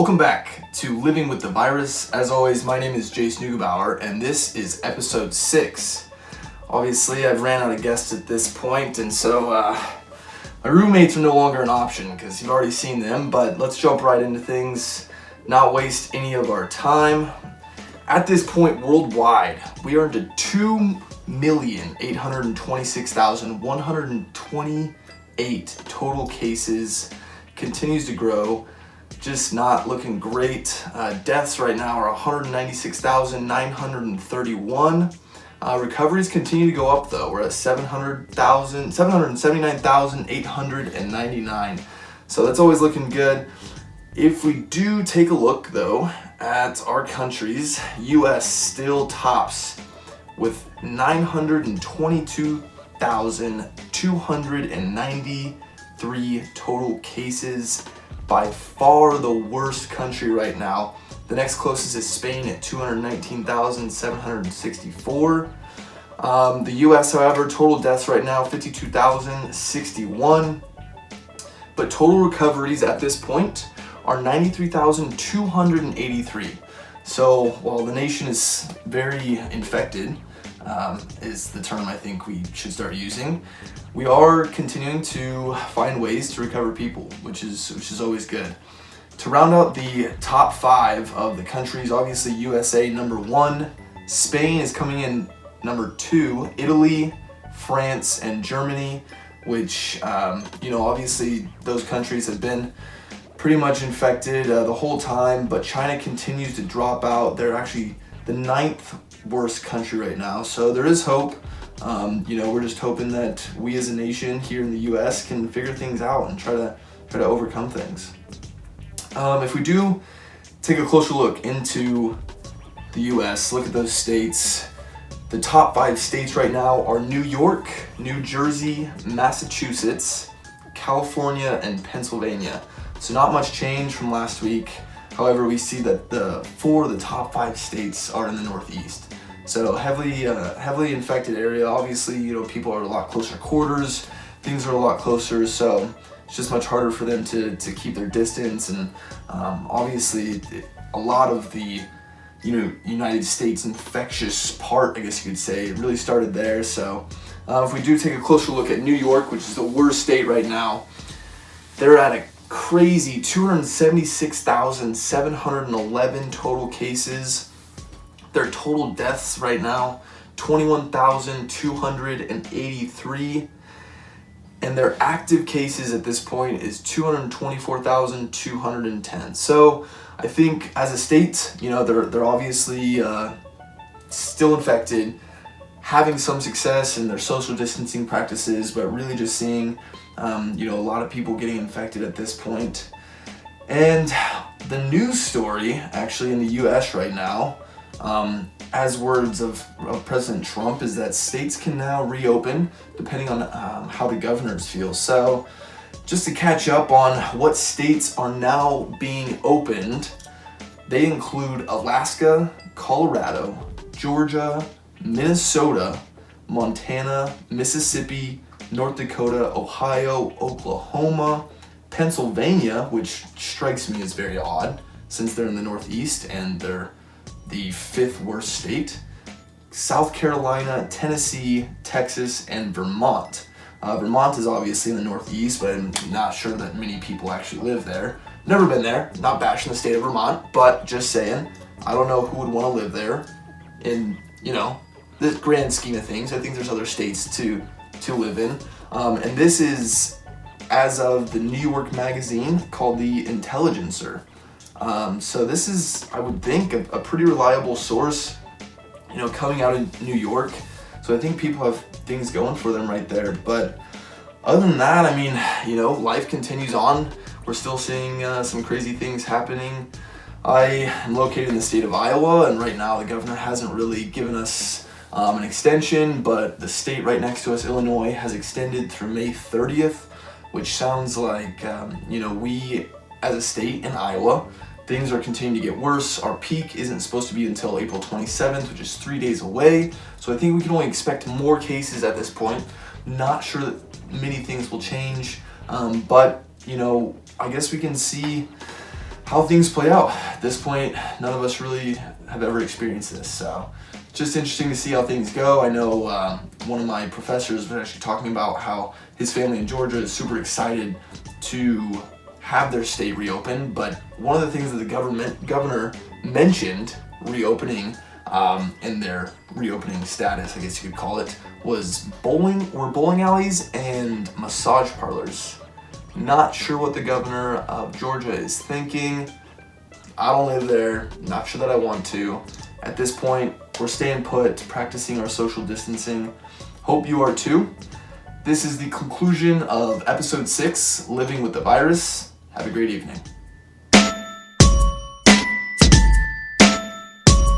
Welcome back to Living with the Virus. As always, my name is Jace Neugebauer, and this is episode 6. Obviously, I've ran out of guests at this point, and so my roommates are no longer an option because you've already seen them, but let's jump right into things, not waste any of our time. At this point, worldwide, we are into 2,826,128 total cases. Continues to grow. Just not looking great. Deaths right now are 196,931. Recoveries continue to go up though. We're at 779,899. So that's always looking good. If we do take a look though at our countries, US still tops with 922,293 total cases. By far the worst country right now. The next closest is Spain at 219,764. The US, however, total deaths right now, 52,061. But total recoveries at this point are 93,283. So while the nation is very infected, is the term I think we should start using, we are continuing to find ways to recover people, which is always good. To round out the top 5 of the countries, obviously USA number 1, Spain is coming in number 2, Italy, France, and Germany, which obviously those countries have been pretty much infected the whole time, but China continues to drop out. They're actually the 9th worst country right now, so there is hope. We're just hoping that we as a nation here in the US can figure things out and try to overcome things. If we do take a closer look into the US, look at those states. The top 5 states right now are New York, New Jersey, Massachusetts, California, and Pennsylvania. So not much change from last week. However, we see that 4 of the top 5 states are in the Northeast. So heavily infected area. Obviously, people are a lot closer quarters. Things are a lot closer, so it's just much harder for them to keep their distance. And obviously, a lot of the United States infectious part, I guess you could say, it really started there. So if we do take a closer look at New York, which is the worst state right now, they're at a crazy 276,711 total cases. Their total deaths right now, 21,283. And their active cases at this point is 224,210. So I think as a state, they're obviously still infected, having some success in their social distancing practices, but really just seeing a lot of people getting infected at this point. And the news story actually in the US right now, as words of President Trump, is that states can now reopen depending on how the governors feel. So just to catch up on what states are now being opened, they include Alaska, Colorado, Georgia, Minnesota, Montana, Mississippi, North Dakota, Ohio, Oklahoma, Pennsylvania, which strikes me as very odd since they're in the Northeast and they're the 5th worst state, South Carolina, Tennessee, Texas, and Vermont. Vermont is obviously in the Northeast, but I'm not sure that many people actually live there. Never been there, not bashing the state of Vermont, but just saying, I don't know who would want to live there in, the grand scheme of things. I think there's other states to live in. And this is, as of the New York Magazine, called the Intelligencer. So this is, I would think, a pretty reliable source, coming out of New York. So I think people have things going for them right there. But other than that, life continues on. We're still seeing some crazy things happening. I am located in the state of Iowa, and right now the governor hasn't really given us an extension, but the state right next to us, Illinois, has extended through May 30th, which sounds like, we as a state in Iowa, things are continuing to get worse. Our peak isn't supposed to be until April 27th, which is 3 days away. So I think we can only expect more cases at this point. Not sure that many things will change, but I guess we can see how things play out. At this point, none of us really have ever experienced this, so just interesting to see how things go. I know one of my professors was actually talking about how his family in Georgia is super excited to have their state reopen, but one of the things that the governor mentioned reopening in their reopening status, I guess you could call it, was bowling alleys and massage parlors. Not sure what the governor of Georgia is thinking. I don't live there, not sure that I want to. At this point, we're staying put, practicing our social distancing. Hope you are too. This is the conclusion of episode 6, Living with the Virus. Have a great evening.